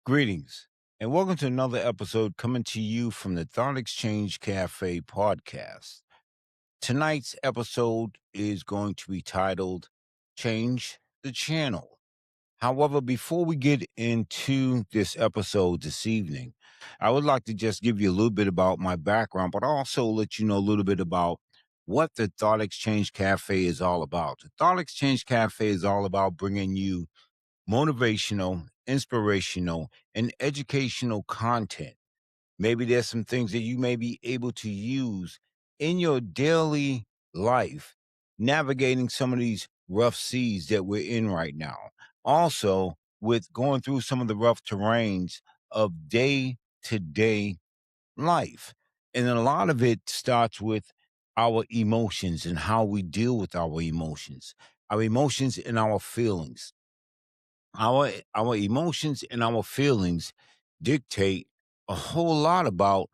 Greetings and welcome to another episode coming to you from the Thought Exchange Cafe podcast. Tonight's episode is going to be titled Change the Channel. However, before we get into this episode this evening, I would like to just give you a little bit about my background, but also let you know a little bit about what the Thought Exchange Cafe is all about. The Thought Exchange Cafe is all about bringing you motivational, inspirational, and educational content. Maybe there's some things that you may be able to use in your daily life, navigating some of these rough seas that we're in right now. Also, with going through some of the rough terrains of day to day life. And then a lot of it starts with our emotions and how we deal with our emotions and our feelings. Our emotions and our feelings dictate a whole lot about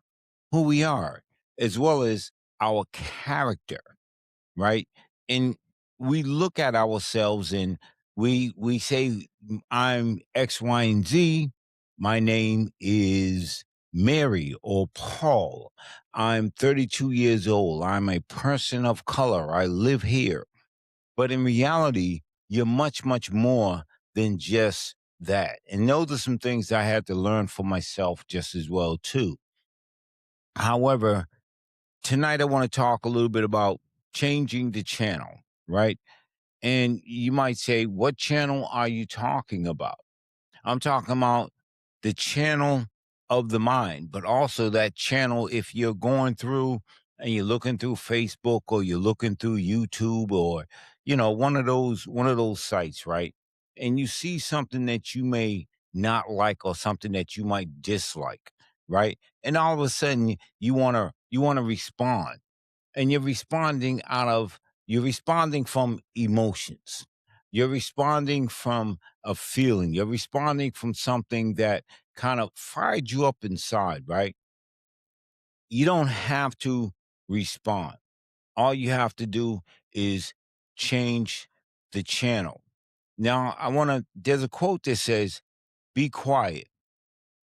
who we are, as well as our character, right? And we look at ourselves and we say, I'm X, Y, and Z. My name is Mary or Paul. I'm 32 years old. I'm a person of color. I live here. But in reality, you're much, much more than just that. And those are some things I had to learn for myself just as well, too. However, tonight I want to talk a little bit about changing the channel, right? And you might say, what channel are you talking about? I'm talking about the channel of the mind, but also that channel if you're going through and you're looking through Facebook or you're looking through YouTube or one of those sites, right? And you see something that you may not like or something that you might dislike, right? And all of a sudden you want to respond and you're responding from emotions. You're responding from a feeling. You're responding from something that kind of fired you up inside, right? You don't have to respond. All you have to do is change the channel. Now, there's a quote that says, be quiet.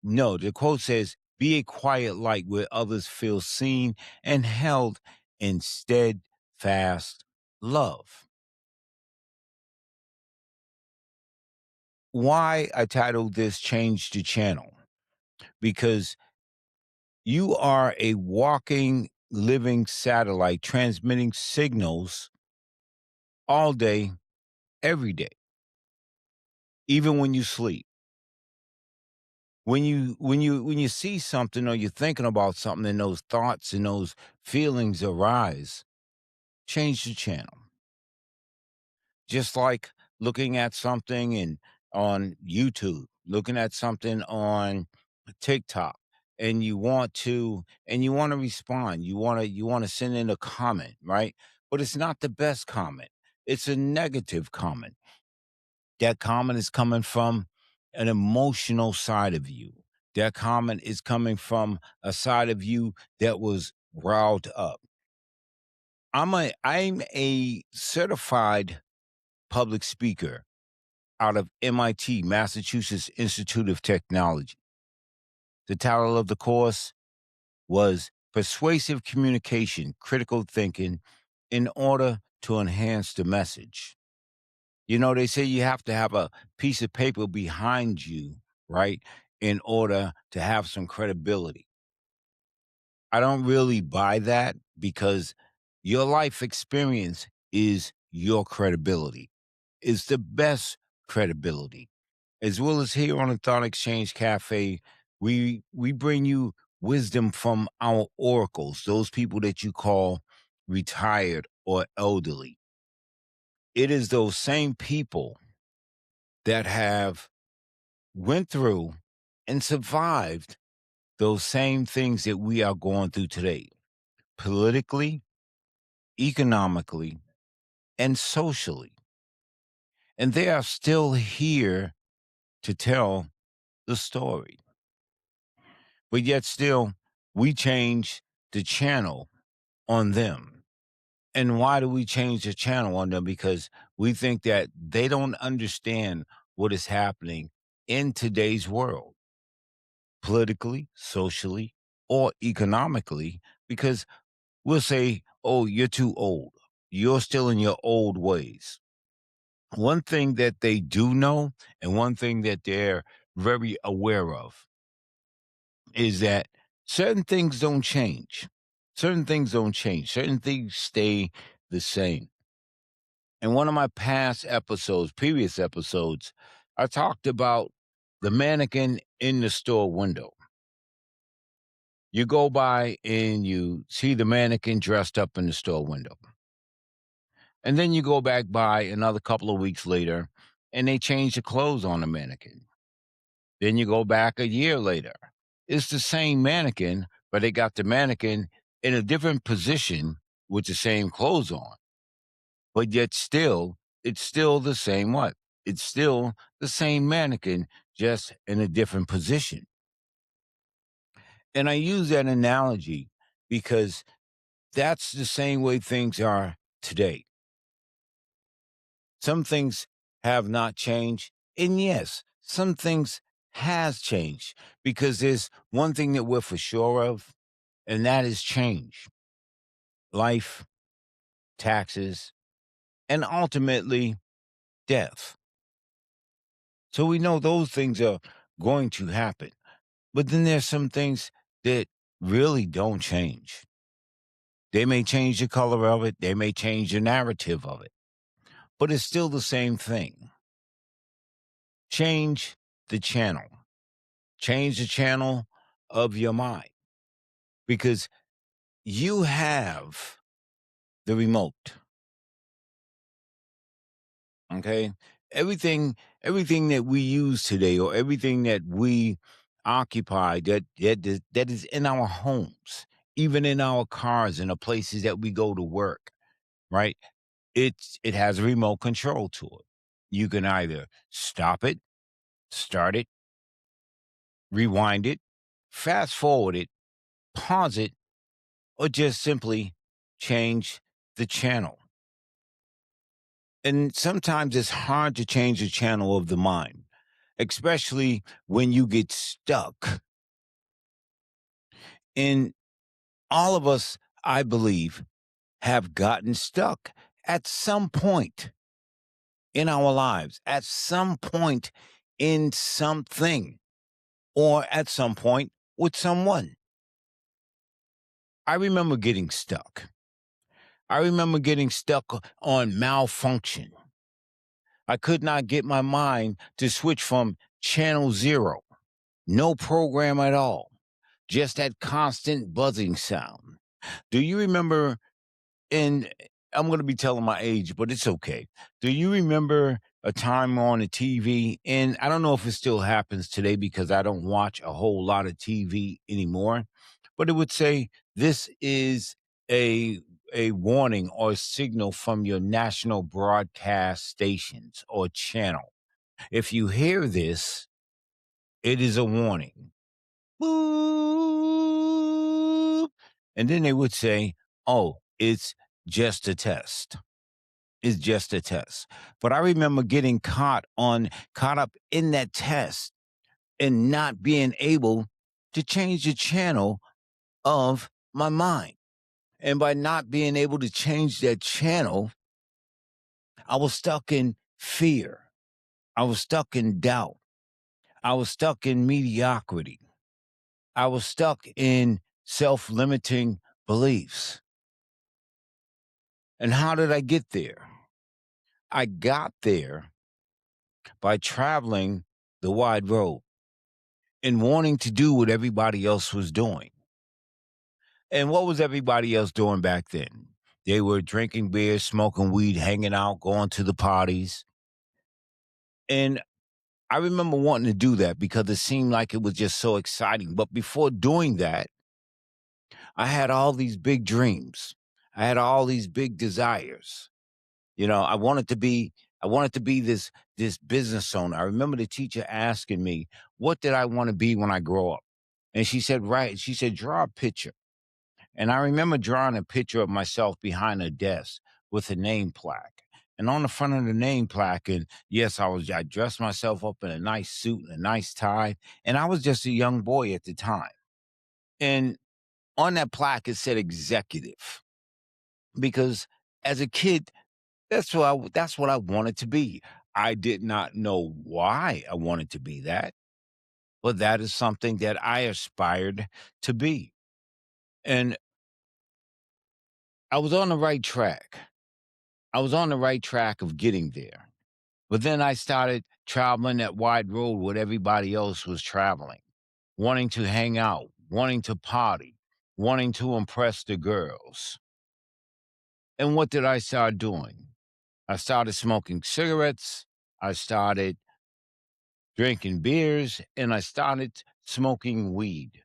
No, the quote says, be a quiet light where others feel seen and held in steadfast love. Why I titled this Change the Channel? Because you are a walking, living satellite transmitting signals all day, every day, even when you sleep. When you see something or you're thinking about something and those thoughts and those feelings arise, change the channel. Just like looking at something on YouTube, looking at something on TikTok, and you want to respond. You want to send in a comment, right? But it's not the best comment. It's a negative comment. That comment is coming from an emotional side of you. That comment is coming from a side of you that was riled up. I'm a certified public speaker out of MIT, Massachusetts Institute of Technology. The title of the course was Persuasive Communication, Critical Thinking in Order to Enhance the Message. You know, they say you have to have a piece of paper behind you, right, in order to have some credibility. I don't really buy that because your life experience is your credibility, is the best credibility. As well as here on the Thought Exchange Cafe, we bring you wisdom from our oracles, those people that you call retired or elderly. It is those same people that have went through and survived those same things that we are going through today, politically, economically, and socially. And they are still here to tell the story. But yet still, we change the channel on them. And why do we change the channel on them? Because we think that they don't understand what is happening in today's world. politically, socially, or economically, because we'll say, oh, you're too old. You're still in your old ways. One thing that they do know, and one thing that they're very aware of, is that certain things don't change. Certain things don't change. Certain things stay the same. In one of my previous episodes, I talked about the mannequin in the store window. You go by and you see the mannequin dressed up in the store window. And then you go back by another couple of weeks later and they change the clothes on the mannequin. Then you go back a year later. It's the same mannequin, but they got the mannequin in a different position with the same clothes on. But yet still, it's still the same what? It's still the same mannequin, just in a different position. And I use that analogy because that's the same way things are today. Some things have not changed. And yes, some things has changed because there's one thing that we're for sure of, and that is change. Life, taxes, and ultimately death. So we know those things are going to happen. But then there's some things that really don't change. They may change the color of it, they may change the narrative of it, but it's still the same thing. Change the channel. Change the channel of your mind because you have the remote. Okay? Everything that we use today or everything that we occupy that is in our homes, even in our cars and the places that we go to work, right? It has a remote control to it. You can either stop it, start it, rewind it, fast forward it, pause it, or just simply change the channel. And sometimes it's hard to change the channel of the mind, especially when you get stuck. And all of us, I believe, have gotten stuck at some point in our lives, at some point in something, or at some point with someone. I remember getting stuck. I remember getting stuck on malfunction. I could not get my mind to switch from channel 0, no program at all, just that constant buzzing sound. Do you remember, and I'm going to be telling my age, but it's okay. Do you remember a time on the TV? And I don't know if it still happens today because I don't watch a whole lot of TV anymore, but it would say, this is a a warning or signal from your national broadcast stations or channel. If you hear this, it is a warning. Boop. And then they would say, oh, it's just a test. It's just a test. But I remember getting caught up in that test and not being able to change the channel of my mind. And by not being able to change that channel, I was stuck in fear. I was stuck in doubt. I was stuck in mediocrity. I was stuck in self limiting beliefs. And how did I get there? I got there by traveling the wide road and wanting to do what everybody else was doing. And what was everybody else doing back then? They were drinking beer, smoking weed, hanging out, going to the parties. And I remember wanting to do that because it seemed like it was just so exciting. But before doing that, I had all these big dreams. I had all these big desires. You know, I wanted to be this business owner. I remember the teacher asking me, what did I want to be when I grow up? And she said, right. She said, draw a picture. And I remember drawing a picture of myself behind a desk with a name plaque. And on the front of the name plaque, and yes, I dressed myself up in a nice suit and a nice tie, and I was just a young boy at the time. And on that plaque, it said executive because as a kid, that's what I wanted to be. I did not know why I wanted to be that, but that is something that I aspired to be. And I was on the right track. I was on the right track of getting there. But then I started traveling that wide road with everybody else was traveling, wanting to hang out, wanting to party, wanting to impress the girls. And what did I start doing? I started smoking cigarettes. I started drinking beers, and I started smoking weed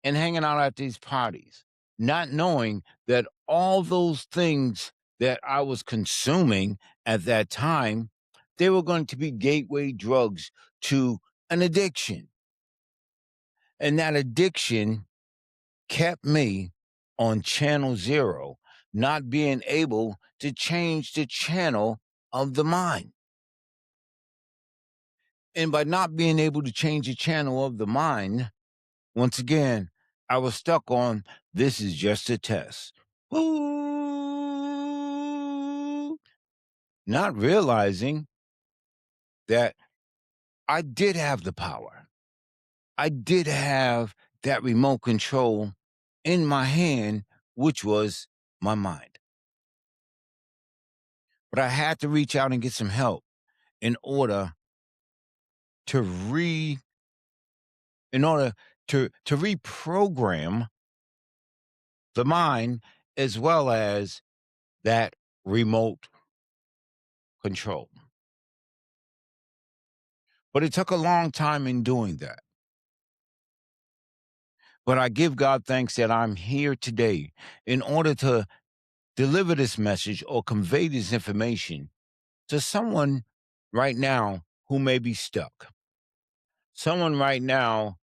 and hanging out at these parties, not knowing that all those things that I was consuming at that time, they were going to be gateway drugs to an addiction. And that addiction kept me on channel zero, not being able to change the channel of the mind. And by not being able to change the channel of the mind, once again, I was stuck on this is just a test. Ooh, not realizing that I did have the power. I did have that remote control in my hand, which was my mind. But I had to reach out and get some help in order to re in order to reprogram the mind as well as that remote control. But it took a long time in doing that. But I give God thanks that I'm here today in order to deliver this message or convey this information to someone right now who may be stuck. Someone right now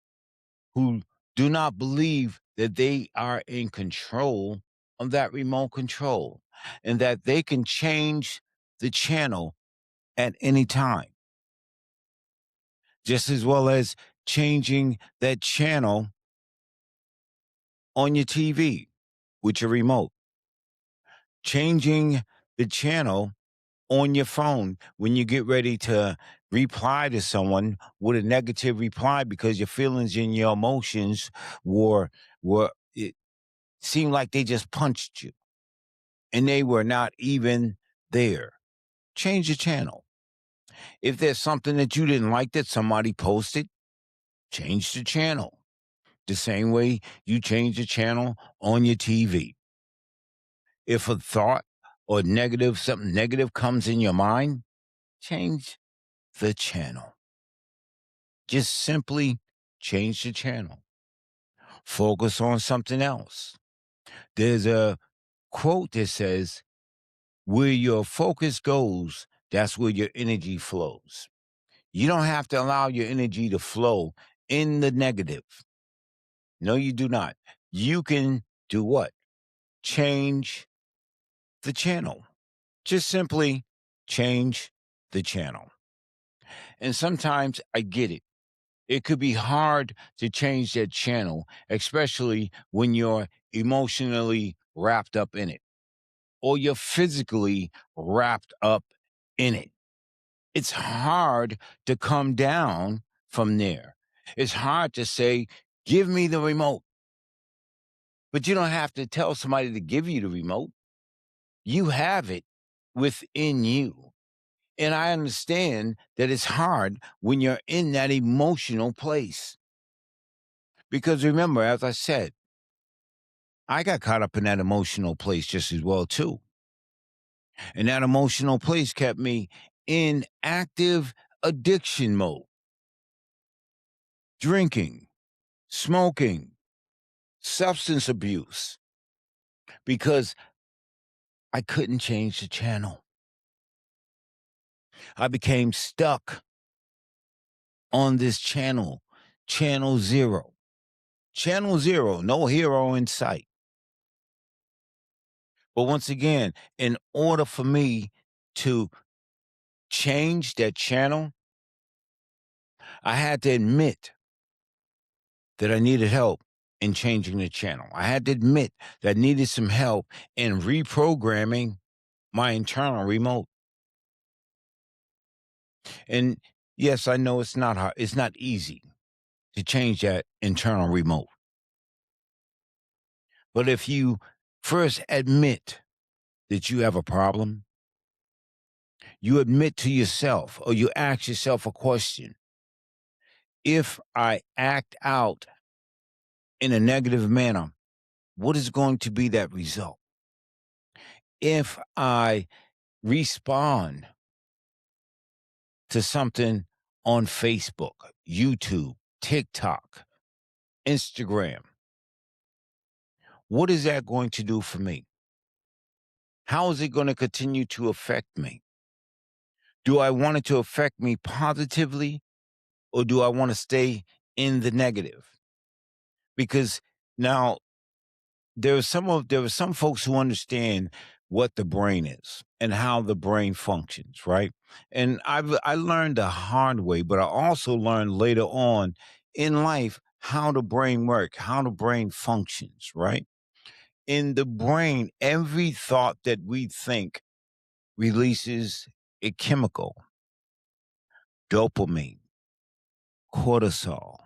who do not believe that they are in control of that remote control and that they can change the channel at any time, just as well as changing that channel on your TV with your remote, changing the channel on your phone when you get ready to reply to someone with a negative reply because your feelings and your emotions were it seemed like they just punched you and they were not even there. Change the channel. If there's something that you didn't like that somebody posted, change the channel. The same way you change the channel on your TV. If a thought or something negative comes in your mind, change the channel. Just simply change the channel. Focus on something else. There's a quote that says, where your focus goes, that's where your energy flows. You don't have to allow your energy to flow in the negative. No, you do not. You can do what? Change the channel. Just simply change the channel. And sometimes I get it. It could be hard to change that channel, especially when you're emotionally wrapped up in it or you're physically wrapped up in it. It's hard to come down from there. It's hard to say, give me the remote. But you don't have to tell somebody to give you the remote. You have it within you. And I understand that it's hard when you're in that emotional place. Because remember, as I said, I got caught up in that emotional place just as well, too. And that emotional place kept me in active addiction mode, drinking, smoking, substance abuse, because I couldn't change the channel. I became stuck on this channel, channel zero. Channel zero, no hero in sight. But once again, in order for me to change that channel, I had to admit that I needed help in changing the channel. I had to admit that I needed some help in reprogramming my internal remote. And yes, I know it's not hard. It's not easy to change that internal remote. But if you first admit that you have a problem, you admit to yourself or you ask yourself a question. If I act out in a negative manner, what is going to be that result? If I respond to something on Facebook, YouTube, TikTok, Instagram, what is that going to do for me? How is it going to continue to affect me? Do I want it to affect me positively or do I want to stay in the negative? Because now there are some folks who understand what the brain is and how the brain functions, right? And I learned the hard way, but I also learned later on in life how the brain works, how the brain functions, right? In the brain, every thought that we think releases a chemical, dopamine, cortisol,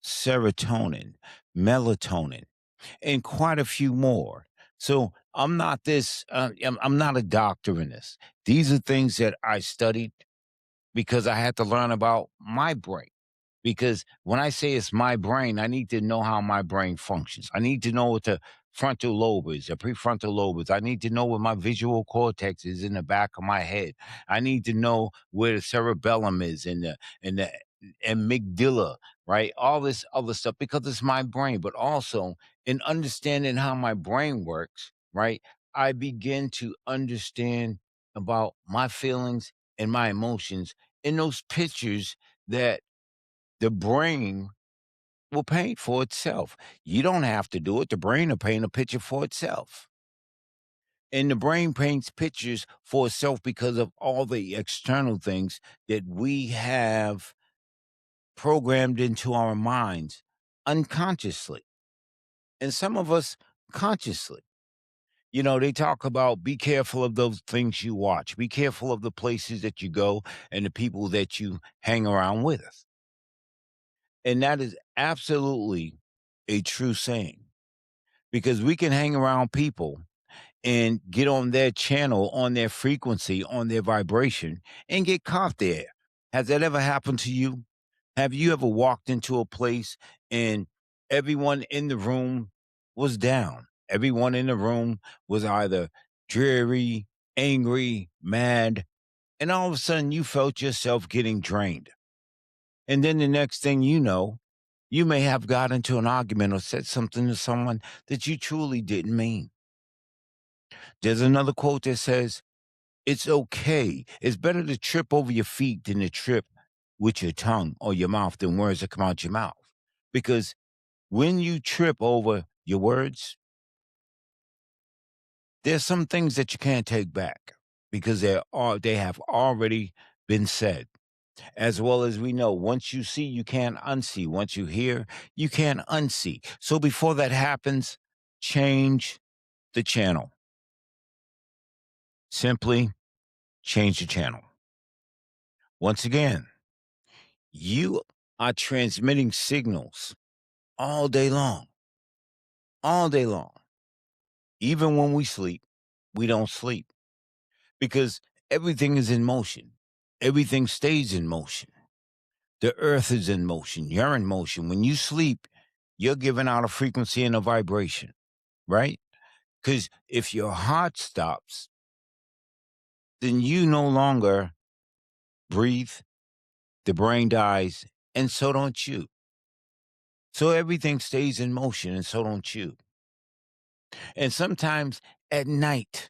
serotonin, melatonin, and quite a few more. So I'm not this. I'm not a doctor in this. These are things that I studied because I had to learn about my brain. Because when I say it's my brain, I need to know how my brain functions. I need to know what the frontal lobe is, the prefrontal lobe is. I need to know what my visual cortex is in the back of my head. I need to know where the cerebellum is and the amygdala, right? All this other stuff because it's my brain. But also in understanding how my brain works, right? I begin to understand about my feelings and my emotions in those pictures that the brain will paint for itself. You don't have to do it. The brain will paint a picture for itself. And the brain paints pictures for itself because of all the external things that we have programmed into our minds unconsciously. And some of us consciously. You know, they talk about be careful of those things you watch, be careful of the places that you go and the people that you hang around with. And that is absolutely a true saying because we can hang around people and get on their channel, on their frequency, on their vibration, and get caught there. Has that ever happened to you? Have you ever walked into a place and everyone in the room was down? Everyone in the room was either dreary, angry, mad, and all of a sudden you felt yourself getting drained. And then the next thing you know, you may have got into an argument or said something to someone that you truly didn't mean. There's another quote that says, it's okay. It's better to trip over your feet than to trip with your tongue or your mouth than words that come out your mouth. Because when you trip over your words, there's some things that you can't take back because they have already been said. As well as we know, once you see, you can't unsee. Once you hear, you can't unsee. So before that happens, change the channel. Simply change the channel. Once again, you are transmitting signals all day long, all day long. Even when we sleep, we don't sleep because everything is in motion. Everything stays in motion. The earth is in motion. You're in motion. When you sleep, you're giving out a frequency and a vibration, right? Because if your heart stops, then you no longer breathe, the brain dies, and so don't you. So everything stays in motion, and so don't you. And sometimes at night,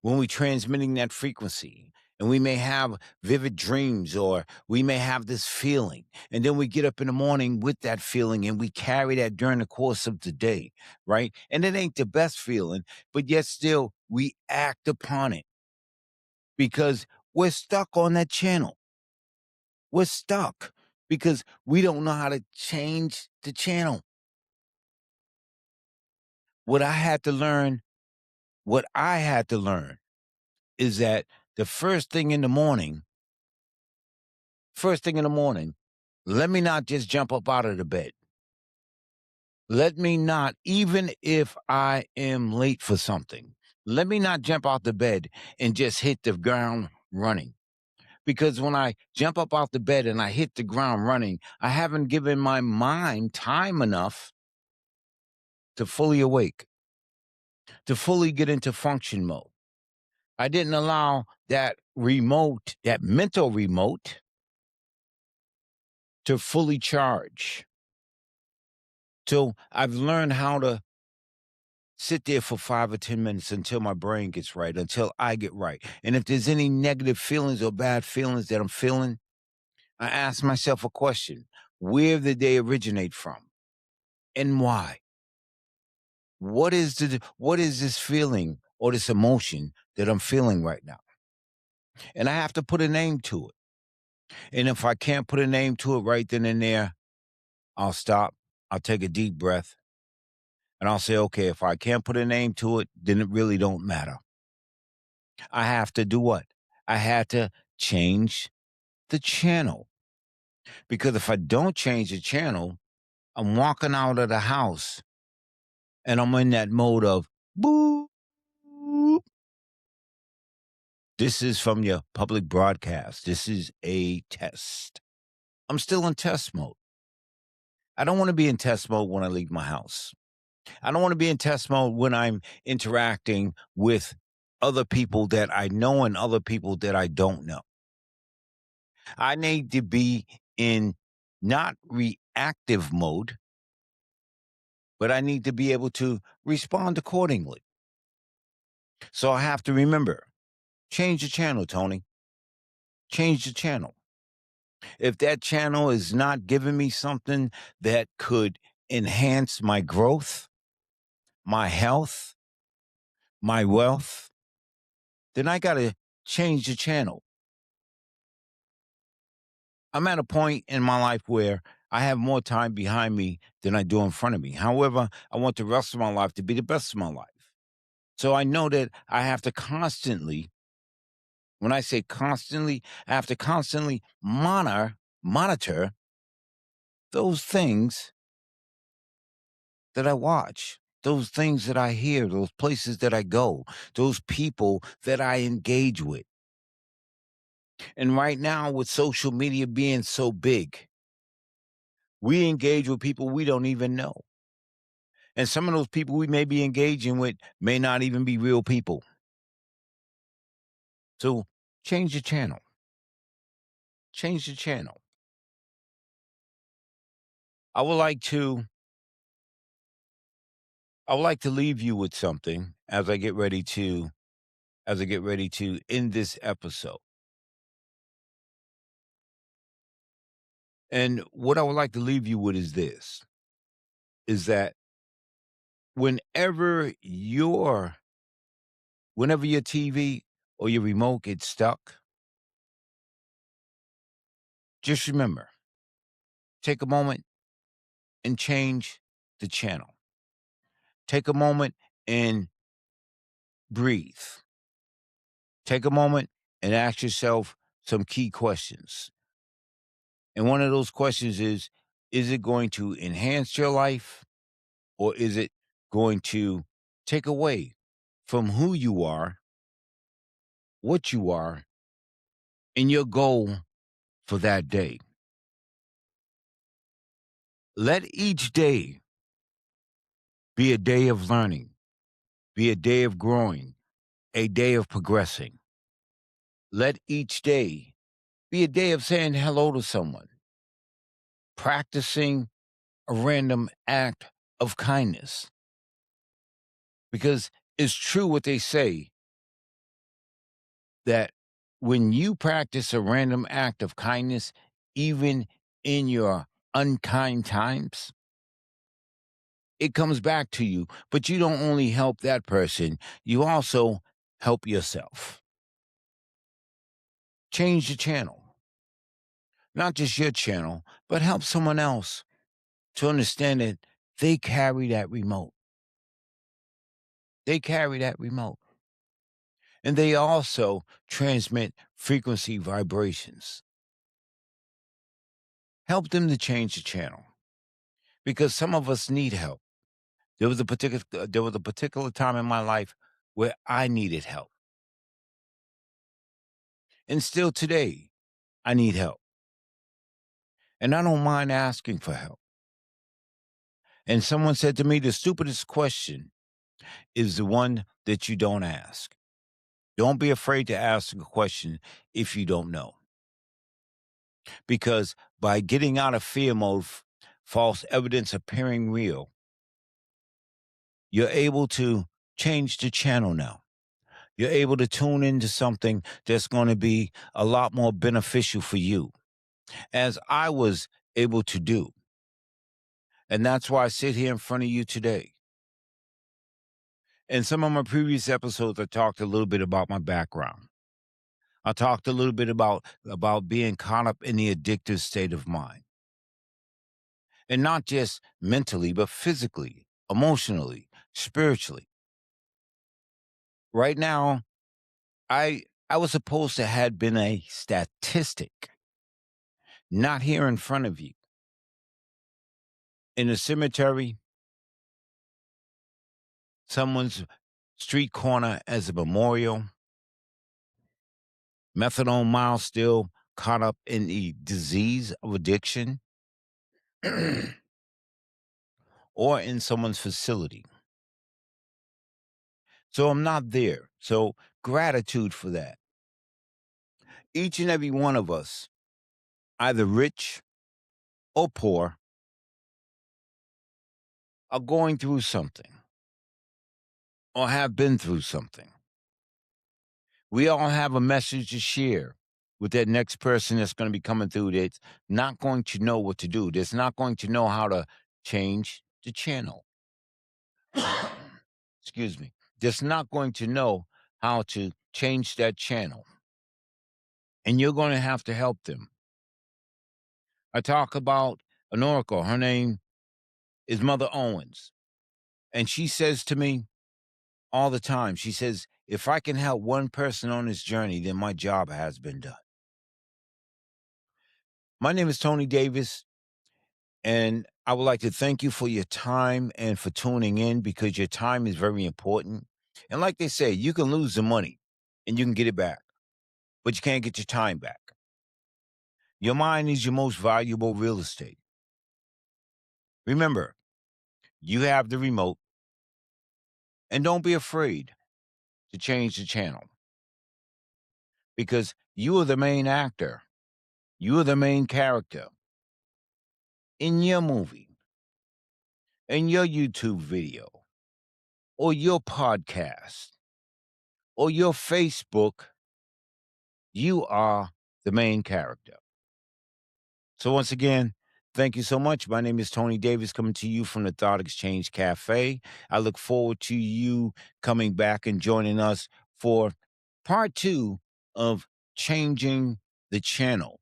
when we're transmitting that frequency, and we may have vivid dreams or we may have this feeling, and then we get up in the morning with that feeling and we carry that during the course of the day, right? And it ain't the best feeling, but yet still we act upon it. because we're stuck on that channel. We're stuck because we don't know how to change the channel. What I had to learn, what I had to learn is that the first thing in the morning, let me not just jump up out of the bed. Let me not, even if I am late for something, let me not jump out the bed and just hit the ground running. Because when I jump up out the bed and I hit the ground running, I haven't given my mind time enough to fully awake, to fully get into function mode. I didn't allow that remote, that mental remote, to fully charge. So I've learned how to sit there for 5 or 10 minutes until my brain gets right, until I get right. And if there's any negative feelings or bad feelings that I'm feeling, I ask myself a question. Where did they originate from and why? What is this feeling or this emotion that I'm feeling right now? And I have to put a name to it. And if I can't put a name to it right then and there, I'll stop. I'll take a deep breath and I'll say, okay, if I can't put a name to it, then it really don't matter. I have to do what? I had to change the channel. Because if I don't change the channel, I'm walking out of the house and I'm in that mode of boop. This is from your public broadcast. This is a test. I'm still in test mode. I don't want to be in test mode when I leave my house. I don't want to be in test mode when I'm interacting with other people that I know and other people that I don't know. I need to be in not reactive mode, but I need to be able to respond accordingly. So I have to remember, change the channel, Tony. Change the channel. If that channel is not giving me something that could enhance my growth, my health, my wealth, then I got to change the channel. I'm at a point in my life where I have more time behind me than I do in front of me. However, I want the rest of my life to be the best of my life. So I know that I have to constantly, when I say constantly, I have to constantly monitor those things that I watch, those things that I hear, those places that I go, those people that I engage with. And right now, with social media being so big, we engage with people we don't even know. And some of those people we may be engaging with may not even be real people. So change the channel. Change the channel. I would like to leave you with something as I get ready to end this episode. And what I would like to leave you with is this, is that whenever your TV or your remote gets stuck, just remember, take a moment and change the channel. Take a moment and breathe. Take a moment and ask yourself some key questions. And one of those questions is it going to enhance your life or is it going to take away from who you are, what you are, and your goal for that day? Let each day be a day of learning, be a day of growing, a day of progressing. Let each day be a day of saying hello to someone, practicing a random act of kindness. Because it's true what they say that when you practice a random act of kindness, even in your unkind times, it comes back to you. But you don't only help that person, you also help yourself. Change the channel. Not just your channel, but help someone else to understand that they carry that remote. They carry that remote. And they also transmit frequency vibrations. Help them to change the channel because some of us need help. There was a particular time in my life where I needed help. And still today, I need help. And I don't mind asking for help. And someone said to me, the stupidest question is the one that you don't ask. Don't be afraid to ask a question if you don't know. Because by getting out of fear mode, false evidence appearing real, you're able to change the channel now. You're able to tune into something that's going to be a lot more beneficial for you, as I was able to do. And that's why I sit here in front of you today. In some of my previous episodes, I talked a little bit about my background. I talked a little bit about being caught up in the addictive state of mind. And not just mentally, but physically, emotionally, spiritually. Right now, I was supposed to have been a statistic, not here in front of you. In a cemetery, someone's street corner as a memorial, methadone miles still caught up in the disease of addiction, or in someone's facility. So I'm not there. So gratitude for that. Each and every one of us, either rich or poor, are going through something or have been through something. We all have a message to share with that next person that's going to be coming through that's not going to know what to do, that's not going to know how to change the channel. Excuse me. That's not going to know how to change that channel. And you're going to have to help them. I talk about an oracle. Her name is Mother Owens. And she says to me all the time, she says, if I can help one person on this journey, then my job has been done. My name is Tony Davis, and I would like to thank you for your time and for tuning in because your time is very important. And like they say, you can lose the money and you can get it back, but you can't get your time back. Your mind is your most valuable real estate. Remember, you have the remote, and don't be afraid to change the channel because you are the main actor. You are the main character in your movie, in your YouTube video, or your podcast, or your Facebook. You are the main character. So once again, thank you so much. My name is Tony Davis, coming to you from the Thought Exchange Cafe. I look forward to you coming back and joining us for part 2 of changing the channel,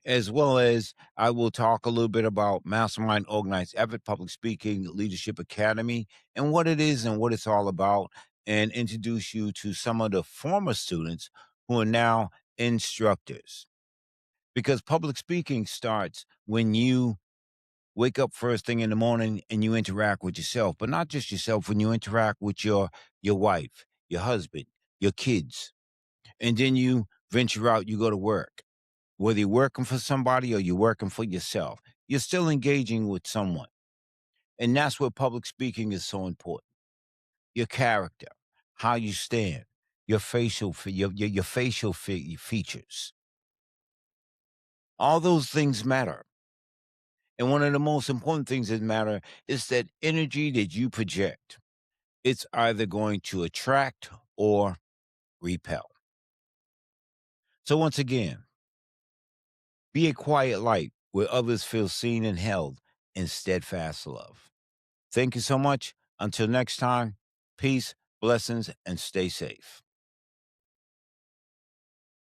as well as I will talk a little bit about Mastermind Organized Effort Public Speaking Leadership Academy and what it is and what it's all about, and introduce you to some of the former students who are now instructors. Because public speaking starts when you wake up first thing in the morning and you interact with yourself, but not just yourself, when you interact with your wife, your husband, your kids, and then you venture out, you go to work. Whether you're working for somebody or you're working for yourself, you're still engaging with someone. And that's where public speaking is so important. Your character, how you stand, your features. All those things matter. And one of the most important things that matter is that energy that you project. It's either going to attract or repel. So once again, be a quiet light where others feel seen and held in steadfast love. Thank you so much. Until next time, peace, blessings, and stay safe.